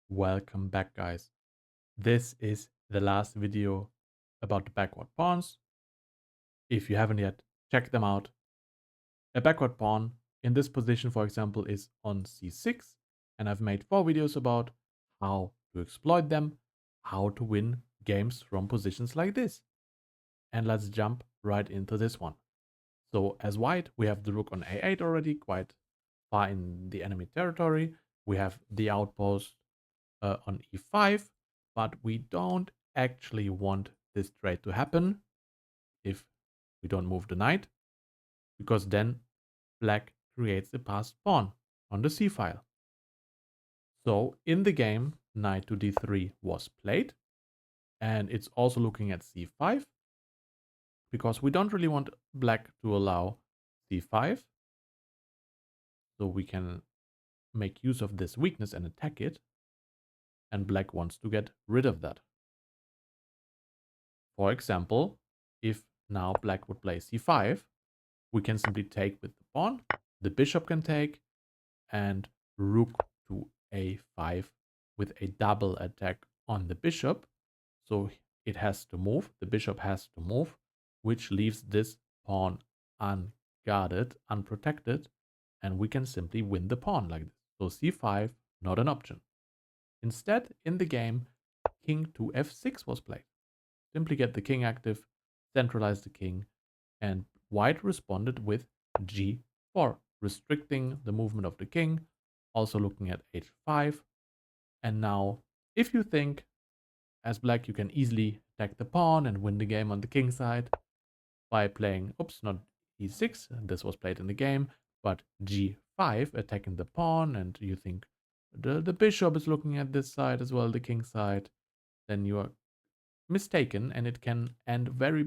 Welcome back, guys. This is the last video about the backward pawns. If you haven't yet, check them out. A backward pawn in this position, for example, is on c6, and I've made 4 videos about how to exploit them, how to win games from positions like this. And let's jump right into this one. So as white, we have the rook on a8 already, quite far in the enemy territory. We have the outpost on e5, but we don't actually want this trade to happen if we don't move the knight, because then black creates a passed pawn on the c file. So in the game, knight to d3 was played, and it's also looking at c5, because we don't really want black to allow c5, so we can make use of this weakness and attack it, and black wants to get rid of that. For example, if now black would play c5, we can simply take with the pawn, the bishop can take, and rook to a5 with a double attack on the bishop. So it has to move, the bishop has to move, which leaves this pawn unguarded, unprotected, and we can simply win the pawn like this. So c5, not an option. Instead, in the game, king to f6 was played. Simply get the king active, centralize the king, and white responded with g4, restricting the movement of the king, also looking at h5. And now, if you think, as black, you can easily attack the pawn and win the game on the king side by playing, oops, not e6, this was played in the game, but g5, attacking the pawn, and you think the bishop is looking at this side as well, the king side, then you are mistaken, and it can end very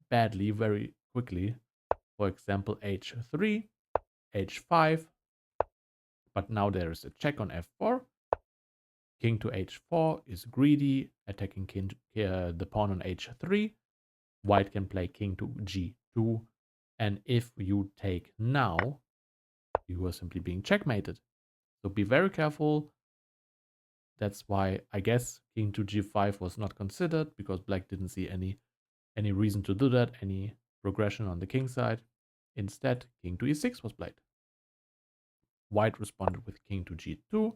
badly, very quickly. For example, h3, h5, but now there is a check on f4. King to h4 is greedy, attacking the pawn on h3. White can play king to g2, and if you take now, you are simply being checkmated. So be very careful. That's why I guess king to g5 was not considered, because black didn't see any reason to do that, any progression on the king side. Instead, king to e6 was played. White responded with king to g2,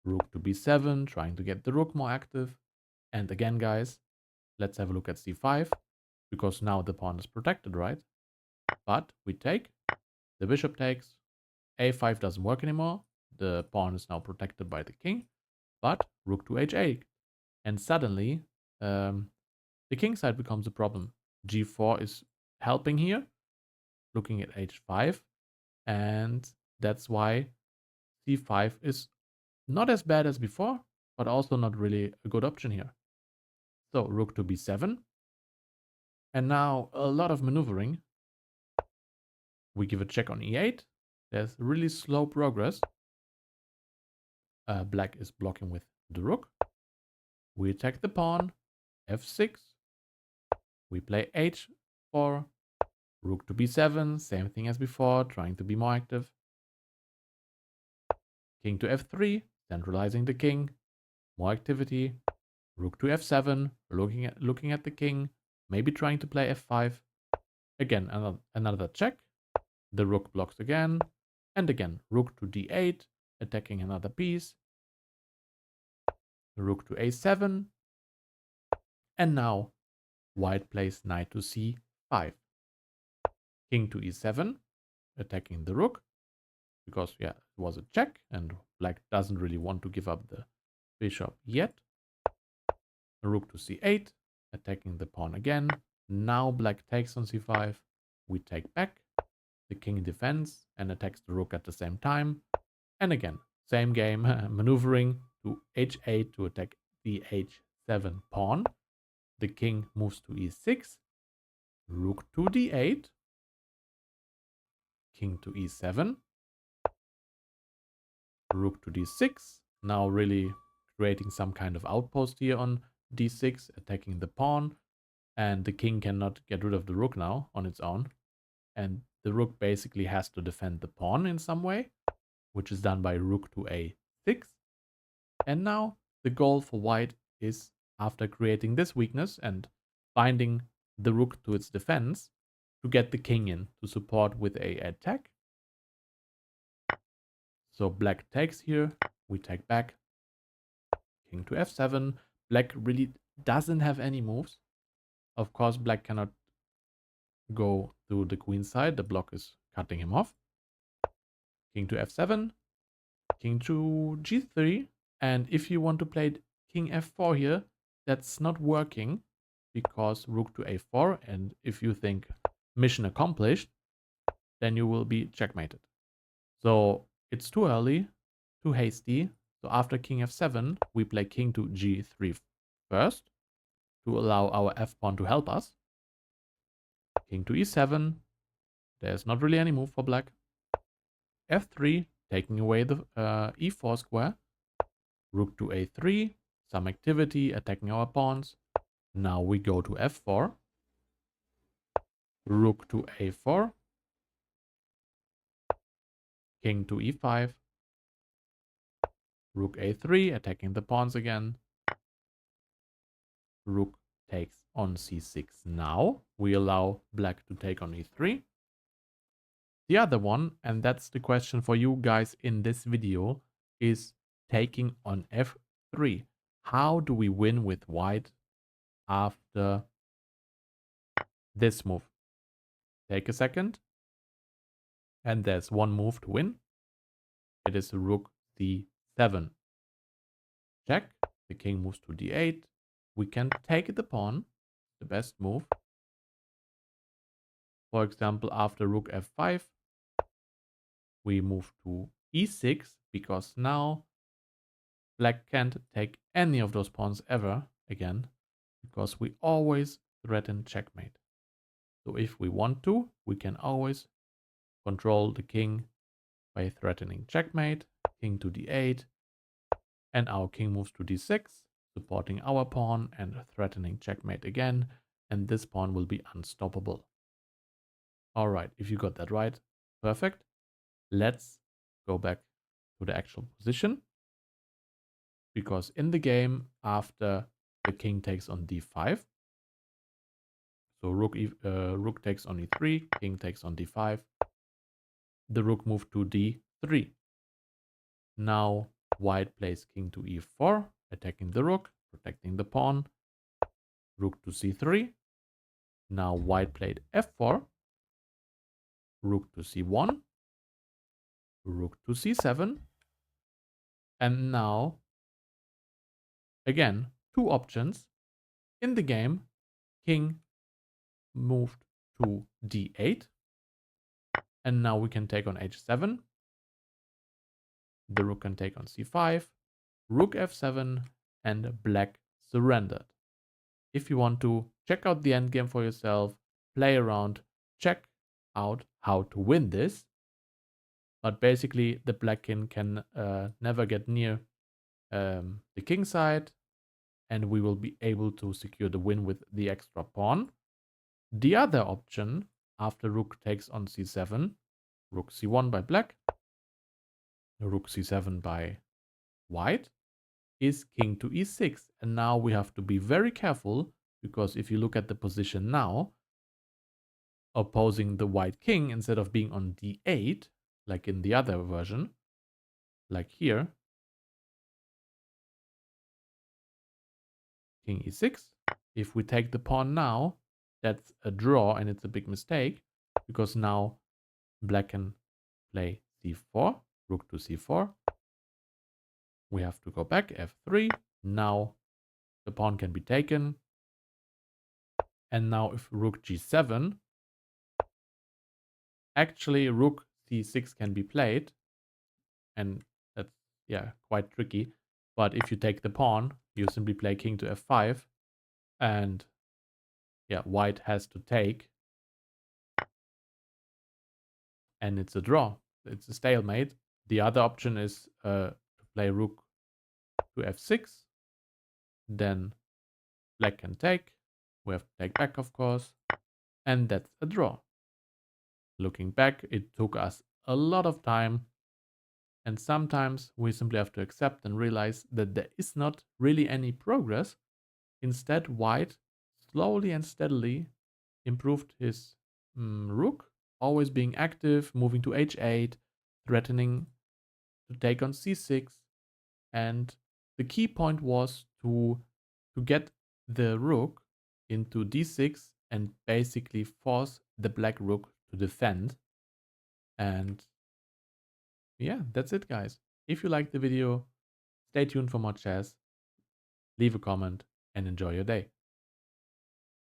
rook to b7, trying to get the rook more active. And again, guys, let's have a look at c5, because now the pawn is protected, right? But we take, the bishop takes, a5 doesn't work anymore, the pawn is now protected by the king, but rook to h8. And suddenly, the king side becomes a problem. g4 is helping here, looking at h5, and that's why c5 is not as bad as before, but also not really a good option here. So rook to b7, and now a lot of maneuvering. We give a check on e8. There's really slow progress. Black is blocking with the rook. We attack the pawn, f6. We play h4, rook to b7, same thing as before, trying to be more active. King to f3, centralizing the king, more activity. Rook to f7, looking at the king, maybe trying to play f5. Again, another check. The rook blocks again, and again, rook to d8, attacking another piece. Rook to a7, and now white plays knight to c5. King to e7, attacking the rook, because yeah, it was a check, and black doesn't really want to give up the bishop yet. Rook to c8, attacking the pawn again. Now black takes on c5, we take back, the king defends and attacks the rook at the same time. And again, same game, maneuvering to h8 to attack the h7 pawn. The king moves to e6, rook to d8, king to e7, rook to d6. Now really creating some kind of outpost here on d6, attacking the pawn. And the king cannot get rid of the rook now on its own. And the rook basically has to defend the pawn in some way, which is done by rook to a6. And now the goal for white is, after creating this weakness and binding the rook to its defense, to get the king in to support with a attack. So black takes here, we take back, king to f7. Black really doesn't have any moves. Of course, black cannot go through the queen side. The block is cutting him off. King to f7, king to g3. And if you want to play king f4 here, that's not working because rook to a4. And if you think mission accomplished, then you will be checkmated. So it's too early, too hasty. So after king f7, we play king to g3 first to allow our f pawn to help us. King to e7. There's not really any move for black. f3, taking away the e4 square. Rook to a3. Some activity attacking our pawns. Now we go to f4. Rook to a4. King to e5. Rook a3, attacking the pawns again. Rook takes on c6. Now we allow black to take on e3. The other one, and that's the question for you guys in this video, is taking on f3. How do we win with white after this move? Take a second. And there's one move to win. It is rook c7. Check. The king moves to d8. We can take the pawn. The best move. For example, after rook f5, we move to e6 because now black can't take any of those pawns ever again because we always threaten checkmate. So if we want to, we can always control the king by threatening checkmate, king to d8, and our king moves to d6, supporting our pawn and threatening checkmate again, and this pawn will be unstoppable. Alright, if you got that right, perfect. Let's go back to the actual position. Because in the game, after the king takes on d5, so rook takes on e3, king takes on d5, the rook moved to d3. Now white plays king to e4, attacking the rook, protecting the pawn. Rook to c3. Now white played f4, rook to c1, rook to c7. And now, again, two options. In the game, king moved to d8. And now we can take on h7. The rook can take on c5, rook f7, and black surrendered. If you want to check out the endgame for yourself, play around, check out how to win this. But basically, the black king can never get near the king side, and we will be able to secure the win with the extra pawn. The other option, after rook takes on c7, rook c1 by black, rook c7 by white, is king to e6. And now we have to be very careful, because if you look at the position now, opposing the white king, instead of being on d8, like in the other version, like here, king e6. If we take the pawn now, that's a draw, and it's a big mistake, because now black can play c4, rook to c4. We have to go back, f3. Now the pawn can be taken. And now if rook g7, actually rook c6 can be played, and that's, yeah, quite tricky. But if you take the pawn, you simply play king to f5, and yeah, white has to take, and it's a draw. It's a stalemate. The other option is to play rook to f6. Then black can take. We have to take back, of course. And that's a draw. Looking back, it took us a lot of time And sometimes we simply have to accept and realize that there is not really any progress. Instead, white slowly and steadily improved his rook, always being active, moving to h8, threatening to take on c6. And the key point was to get the rook into d6 and basically force the black rook to defend. And yeah, that's it, guys. If you liked the video, stay tuned for more chess, leave a comment, and enjoy your day.